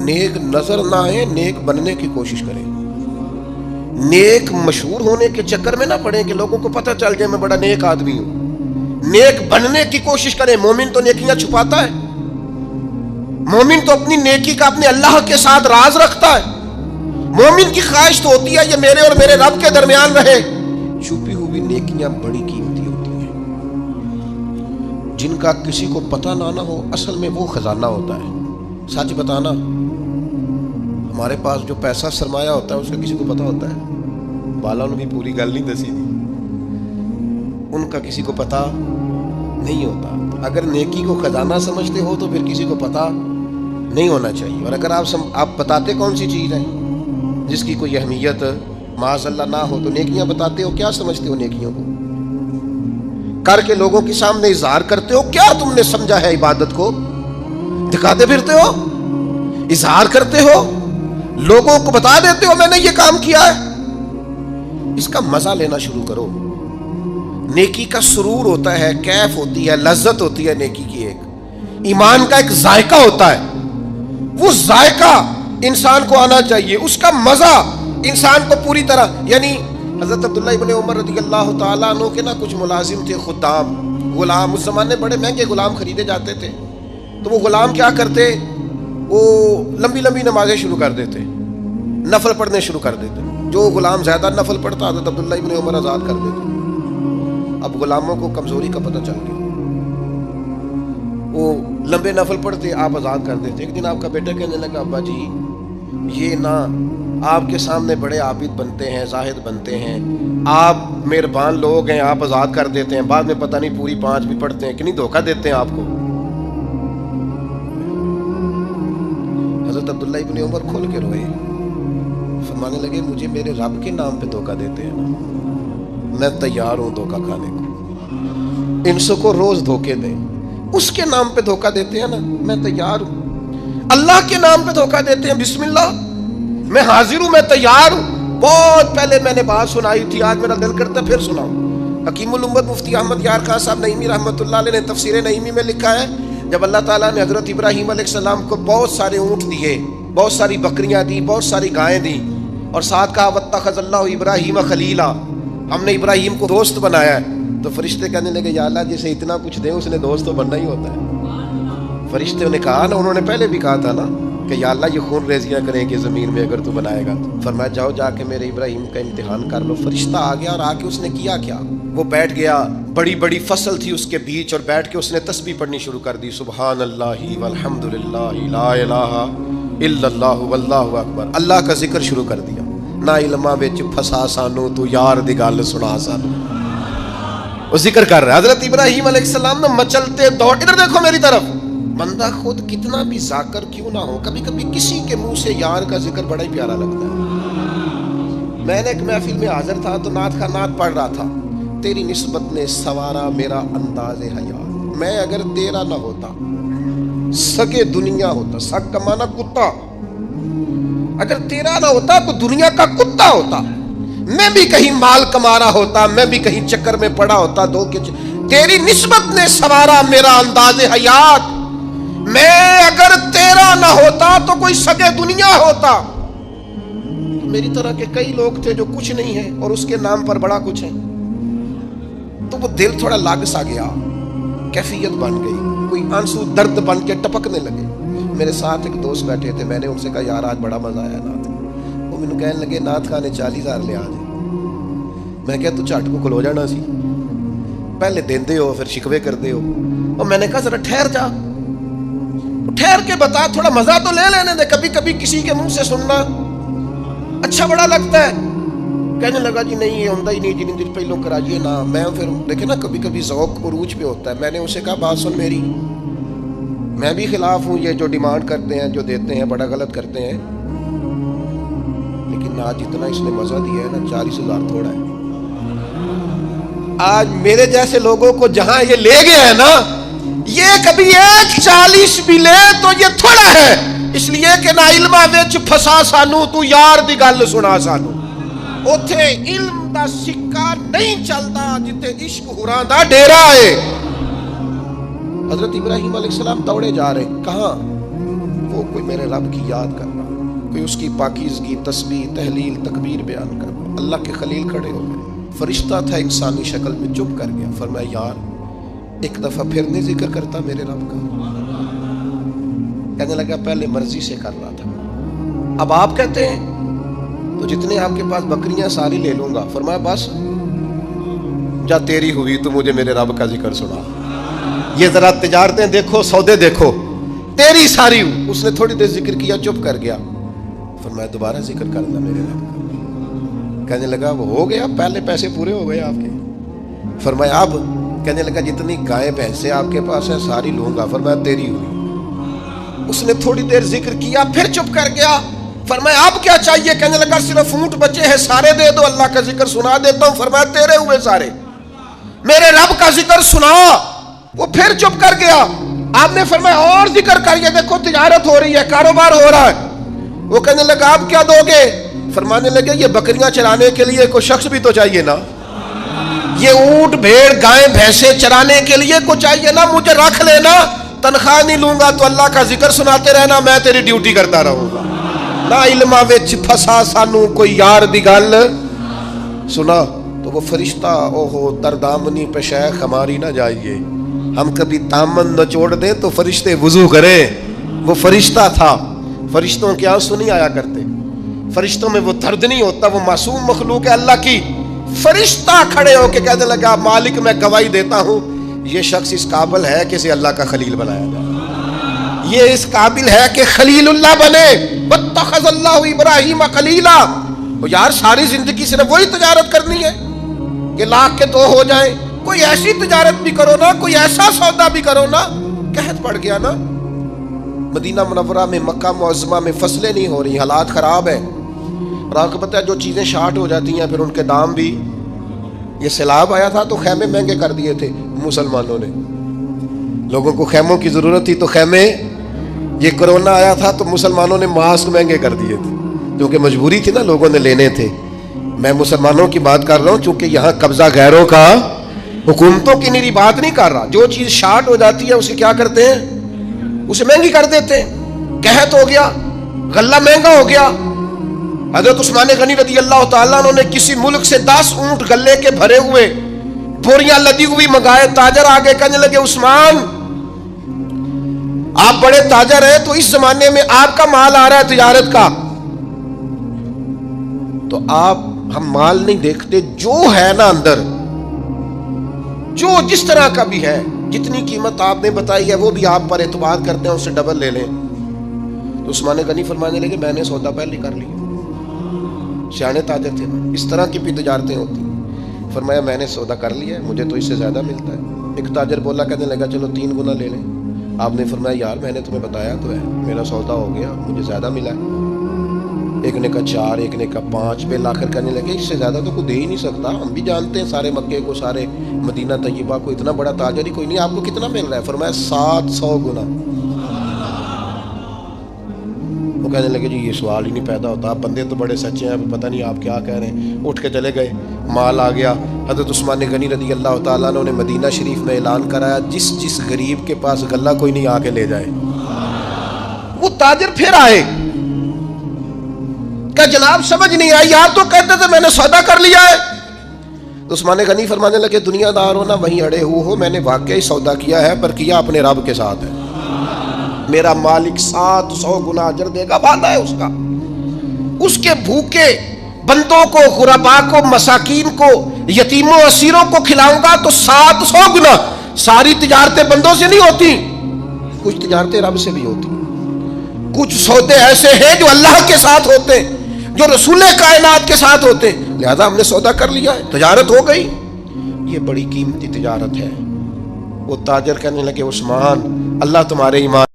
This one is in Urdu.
نیک نظر نہ آئے، نیک بننے کی کوشش کریں، نیک مشہور ہونے کے چکر میں نہ پڑیں کہ لوگوں کو پتہ چل جائے میں بڑا نیک آدمی ہوں، نیک بننے کی کوشش کریں۔ مومن تو نیکیاں چھپاتا ہے، مومن تو اپنی نیکی کا اپنے اللہ کے ساتھ راز رکھتا ہے، مومن کی خواہش تو ہوتی ہے یہ میرے اور میرے رب کے درمیان رہے۔ چھپی ہوئی نیکیاں بڑی قیمتی ہوتی ہیں، جن کا کسی کو پتہ نہ ہو، اصل میں وہ خزانہ ہوتا ہے۔ سچ بتانا، ہمارے پاس جو پیسہ سرمایہ ہوتا ہے اس کا کسی کو پتہ ہوتا ہے؟ بالا نے بھی پوری گل نہیں دسی تھی، ان کا کسی کو پتہ نہیں ہوتا۔ اگر نیکی کو خزانہ سمجھتے ہو تو پھر کسی کو پتہ نہیں ہونا چاہیے، اور اگر آپ بتاتے کون سی چیز ہے جس کی کوئی اہمیت معاذ اللہ نہ ہو تو نیکیاں بتاتے ہو؟ کیا سمجھتے ہو نیکیوں کو؟ کر کے لوگوں کے سامنے اظہار کرتے ہو؟ کیا تم نے سمجھا ہے عبادت کو؟ دکھاتے پھرتے ہو، اظہار کرتے ہو، لوگوں کو بتا دیتے ہو میں نے یہ کام کیا ہے؟ اس کا مزہ لینا شروع کرو۔ نیکی کا سرور ہوتا ہے، کیف ہوتی ہے، لذت ہوتی ہے نیکی کی، ایک ایمان کا ایک ذائقہ ہوتا ہے، وہ ذائقہ انسان کو آنا چاہیے، اس کا مزہ انسان کو پوری طرح۔ یعنی حضرت عبداللہ ابن عمر رضی اللہ تعالیٰ عنہ کے نا کچھ ملازم تھے، خدام، غلام، اس زمانے بڑے مہنگے غلام خریدے جاتے تھے، تو وہ غلام کیا کرتے، وہ لمبی لمبی نمازیں شروع کر دیتے، نفل پڑھنے شروع کر دیتے۔ جو غلام زیادہ نفل پڑھتا حضرت عبداللہ ابن عمر آزاد کر دیتے۔ اب غلاموں کو کمزوری کا پتہ چل گیا، وہ لمبے نفل پڑھتے، آپ آزاد کر دیتے۔ ایک دن آپ کا بیٹا کہنے لگا ابا جی یہ نہ آپ کے سامنے بڑے عابد بنتے ہیں، زاہد بنتے ہیں، آپ مہربان لوگ ہیں، آپ آزاد کر دیتے ہیں، بعد میں پتہ نہیں پوری 5 بھی پڑھتے ہیں کہ نہیں، دھوکہ دیتے ہیں آپ کو۔ حضرت عبداللہ ابن عمر کھول کے روئے، فرمانے لگے مجھے میرے رب کے نام پہ دھوکہ دیتے ہیں نا، میں تیار ہوں دھوکہ کھانے کو، ان سو کو روز دھوکے دیں، اس کے نام پہ دھوکہ دیتے ہیں نا، میں تیار ہوں۔ اللہ کے نام پہ دھوکہ دیتے ہیں، بسم اللہ، میں حاضر ہوں، میں تیار ہوں۔ بہت پہلے میں نے بات سنائی تھی، آج میرا دل کرتا پھر سناؤں۔ حکیم الامت مفتی احمد یار خان صاحب نعیمی رحمۃ اللہ علیہ نے تفسیر نعیمی میں لکھا ہے، جب اللہ تعالیٰ نے حضرت ابراہیم علیہ السلام کو بہت سارے اونٹ دیے، بہت ساری بکریاں دی، بہت ساری گائیں دی، اور ساتھ کہا واتخذ اللہ ابراہیم خلیلا، ہم نے ابراہیم کو دوست بنایا ہے، تو فرشتے کہنے لگے یا اللہ جسے اتنا کچھ دیں اس نے دوست تو بننا ہی ہوتا ہے۔ فرشتے نے کہا نا، انہوں نے پہلے بھی کہا تھا نا کہ یا اللہ یہ خون ریزیاں کریں گے زمین میں اگر تو بنائے گا تو۔ فرمایا جاؤ جا کے میرے ابراہیم کا امتحان کر لو۔ فرشتہ آ گیا اور آ کے اس نے کیا کیا، وہ بیٹھ گیا، بڑی بڑی فصل تھی اس کے بیچ، اور بیٹھ کے اس نے تسبیح پڑھنی شروع کر دی، سبحان اللہ والحمد للہ لا الہ الا اللہ واللہ اکبر، اللہ کا ذکر شروع کر دیا۔ نہ علماں وچ پھسا سانو تو یار دی گل سنا سانو، وہ ذکر کر رہا ہے۔ حضرت ابراہیم علیہ السلام نے مچلتے دوڑ، ادھر دیکھو میری طرف، بندہ خود کتنا بھی ذاکر کیوں نہ ہو، کبھی کبھی کسی کے منہ سے یار کا ذکر بڑا ہی پیارا لگتا ہے۔ میں نے ایک محفل میں حاضر تھا تو نعت کا نعت پڑھ رہا تھا، تیری نسبت نے سوارا میرا انداز حیات، میں اگر تیرا نہ ہوتا سگے دنیا ہوتا، سگ کا معنی کتا، اگر تیرا نہ ہوتا تو دنیا کا کتا ہوتا، میں بھی کہیں مال کما رہا ہوتا، میں بھی کہیں چکر میں پڑا ہوتا، تیری نسبت نے سوارا میرا انداز حیات، میں اگر تیرا نہ ہوتا تو کوئی سگے دنیا ہوتا۔ میری طرح کے کئی لوگ تھے جو کچھ نہیں ہیں اور اس کے نام پر بڑا کچھ ہے، تو وہ دل تھوڑا لگ سا گیا، کیفیت بن گئی، کوئی آنسو درد بن کے ٹپکنے لگے۔ میرے ساتھ ایک دوست بیٹھے تھے، میں نے ان سے کہا یار آج بڑا مزہ آیا نعت، وہ مجھے کہنے لگے نعت خانے 40,000 لے آ جائے۔ میں کہا تو جھٹ کو کھلو جانا سی، پہلے دیندے ہو پھر شکوے کردے ہو، اور میں نے کہا ذرا ٹھہر جا، ٹھہر کے بتا، تھوڑا مزہ تو لے لینے دے، کبھی کبھی کسی کے منہ سے سننا اچھا بڑا لگتا ہے۔ کہنے لگا جی نہیں یہ ہوتا ہی نہیں، جن دن پہلو کرائیے نا۔ میں پھر دیکھیں نا کبھی کبھی ذوق عروج پہ ہوتا ہے، میں نے اسے کہا بات سن میری، میں بھی خلاف ہوں یہ جو ڈیمانڈ کرتے ہیں، جو دیتے ہیں، بڑا غلط کرتے ہیں، لیکن آج اتنا اس نے مزہ دیا ہے نا، 40,000 تھوڑا ہے۔ آج میرے جیسے لوگوں کو جہاں یہ لے گیا ہے نا، یہ کبھی 1.40 بھی لے تو یہ تھوڑا ہے، اس لیے کہ نہ علمہ وچ پھسا سانو تو یار دی گل سنا سانو، اوتھے علم دا سکہ نہیں چلتا جتے عشق حراں دا ڈیرا ہے۔ حضرت ابراہیم علیہ السلام دوڑے جا رہے، کہاں؟ وہ کوئی میرے رب کی یاد کر رہا، کوئی اس کی پاکیزگی، تسبیح، تحلیل، تکبیر بیان کر رہا۔ اللہ کے خلیل کھڑے ہو گئے، فرشتہ تھا انسانی شکل میں، چپ کر گیا، فرمایا یار ایک دفعہ پھر نہیں ذکر کرتا میرے رب کا؟ کہنے لگا پہلے مرضی سے کر رہا تھا، اب آپ کہتے ہیں تو جتنے آپ کے پاس بکریاں ساری لے لوں گا۔ فرمایا بس جا تیری ہوئی تو مجھے میرے رب کا ذکر سنا، یہ ذرا تجارتیں دیکھو، سودے دیکھو، تیری ساری ہوں۔ اس نے تھوڑی دیر ذکر کیا، چپ کر گیا، فرمایا دوبارہ ذکر کرنا میرے رب کا۔ کہنے لگا وہ ہو گیا، پہلے پیسے پورے ہو گئے آپ کے؟ فرمایا اب؟ کہنے لگا جتنی گائے بھینسیں آپ کے پاس ہیں ساری لوں گا۔ فرمایا تیری ہوئی۔ اس نے تھوڑی دیر ذکر کیا، پھر چپ کر گیا، فرمایا اب کیا چاہیے؟ کہنے لگا صرف اونٹ بچے ہیں، سارے دے دو، اللہ کا ذکر سنا دیتا ہوں۔ فرمایا تیرے ہوئے سارے، میرے رب کا ذکر سنا۔ وہ پھر چپ کر گیا۔ آپ نے فرمایا اور ذکر کریے، دیکھو تجارت ہو رہی ہے، کاروبار ہو رہا ہے۔ وہ کہنے لگا آپ کیا دو گے؟ فرمانے لگے یہ بکریاں چرانے کے لیے کوئی شخص بھی تو چاہیے نا، یہ اونٹ بھیڑ گائیں بھینسیں چرانے کے لیے کوئی چاہیے نا، مجھے رکھ لینا، تنخواہ نہیں لوں گا تو اللہ کا ذکر سناتے رہنا، میں تیری ڈیوٹی کرتا رہوں گا۔ نہ علماں وچ پھسا سانو کوئی یار دی گل سنا۔ تو وہ فرشتہ اوہو تردامنی پہ شیخ ہماری نہ جائیے، ہم کبھی دامن نچوڑ دیں تو فرشتے وضو کریں۔ وہ فرشتہ تھا، فرشتوں کے آنسو نہیں آیا کرتے، فرشتوں میں وہ درد نہیں ہوتا، وہ معصوم مخلوق ہے اللہ کی۔ فرشتہ کھڑے ہو کے کہنے لگا مالک میں گواہی دیتا ہوں یہ شخص اس قابل ہے کہ اسے اللہ کا خلیل بنایا جائے، یہ اس قابل ہے کہ خلیل اللہ بنے۔ واتخذ اللہ ابراہیم خلیلا۔ یار ساری زندگی صرف وہی تجارت کرنی ہے کہ لاکھ کے دو ہو جائیں؟ کوئی ایسی تجارت بھی کرو نا، کوئی ایسا سودا بھی کرو نا۔ قحط پڑ گیا نا مدینہ منورہ میں، مکہ معظمہ میں، فصلیں نہیں ہو رہی، حالات خراب ہیں، اور آپ کو پتہ ہے جو چیزیں شارٹ ہو جاتی ہیں پھر ان کے دام بھی۔ یہ سیلاب آیا تھا تو خیمے مہنگے کر دیے تھے مسلمانوں نے، لوگوں کو خیموں کی ضرورت تھی تو خیمے۔ یہ کرونا آیا تھا تو مسلمانوں نے ماسک مہنگے کر دیے تھے، کیونکہ مجبوری تھی نا، لوگوں نے لینے تھے۔ میں مسلمانوں کی بات کر رہا ہوں چونکہ یہاں قبضہ غیروں کا، حکومتوں کی میری بات نہیں کر رہا۔ جو چیز شارٹ ہو جاتی ہے اسے کیا کرتے ہیں؟ اسے مہنگی کر دیتے ہیں۔ قحط ہو گیا، غلہ مہنگا ہو گیا۔ حضرت عثمان غنی رضی اللہ تعالیٰ عنہ نے کسی ملک سے 10 اونٹ غلے کے بھرے ہوئے بوریاں لدی ہوئی منگائے۔ تاجر آگے کہنے لگے عثمان آپ بڑے تاجر ہیں تو اس زمانے میں آپ کا مال آ رہا ہے تجارت کا، تو آپ ہم مال نہیں دیکھتے، جو ہے نا اندر، جو جس طرح کا بھی ہے، جتنی قیمت آپ نے بتائی ہے وہ بھی آپ پر اعتبار کرتے ہیں، اس سے ڈبل لے لیں۔ تو عثمان غنی فرمانے لگے میں نے سودا پہلے کر لیا، سیانے تاجر تھے نا، اس طرح کی بھی تجارتیں ہوتی۔ فرمایا میں نے سودا کر لیا ہے، مجھے تو اس سے زیادہ ملتا ہے۔ ایک تاجر بولا، کہنے لگا چلو 3 گنا لے لیں۔ آپ نے فرمایا یار میں نے تمہیں بتایا تو ہے، میرا سودا ہو گیا، مجھے زیادہ ملا ہے۔ ایک نے کہا 4، ایک نے کہا 5، پہ لا کر کہنے لگے اس سے زیادہ تو کوئی دے ہی نہیں سکتا، ہم بھی جانتے ہیں سارے مکے کو، سارے مدینہ طیبہ کو، اتنا بڑا تاجر ہی کوئی نہیں، آپ کو کتنا مل رہا ہے؟ فرمایا 700 گنا۔ وہ کہنے لگے جی یہ سوال ہی نہیں پیدا ہوتا، آپ بندے تو بڑے سچے ہیں، پتہ نہیں آپ کیا کہہ رہے ہیں۔ اٹھ کے چلے گئے، مال آ گیا۔ حضرت عثمان غنی رضی اللہ تعالیٰ عنہ نے مدینہ شریف میں اعلان کرایا جس غریب کے پاس غلہ کوئی نہیں آ کے لے جائے۔ وہ تاجر پھر آئے کہ جناب سمجھ نہیں آئی، یار تو کہتے تھے میں نے سودا کر لیا ہے۔ تو عثمان غنی فرمانے لگے دنیا دار ہو نا وہیں اڑے ہو، میں نے واقعی سودا کیا ہے، پر کیا اپنے رب کے ساتھ ہے۔ میرا مالک 700 گنا اجر دے گا، وعدہ ہے اس کا۔ اس کے بھوکے بندوں کو، غرباء کو، مساکین کو، یتیموں اسیروں کو کھلاؤں گا تو 700 گنا۔ ساری تجارتیں بندوں سے نہیں ہوتی، کچھ تجارتیں رب سے بھی ہوتی، کچھ سودے ایسے ہیں جو اللہ کے ساتھ ہوتے ہیں، جو رسول کائنات کے ساتھ ہوتے ہیں، لہذا ہم نے سودا کر لیا ہے، تجارت ہو گئی۔ یہ بڑی قیمتی تجارت ہے۔ وہ تاجر کہنے لگے عثمان اللہ تمہارے ایمان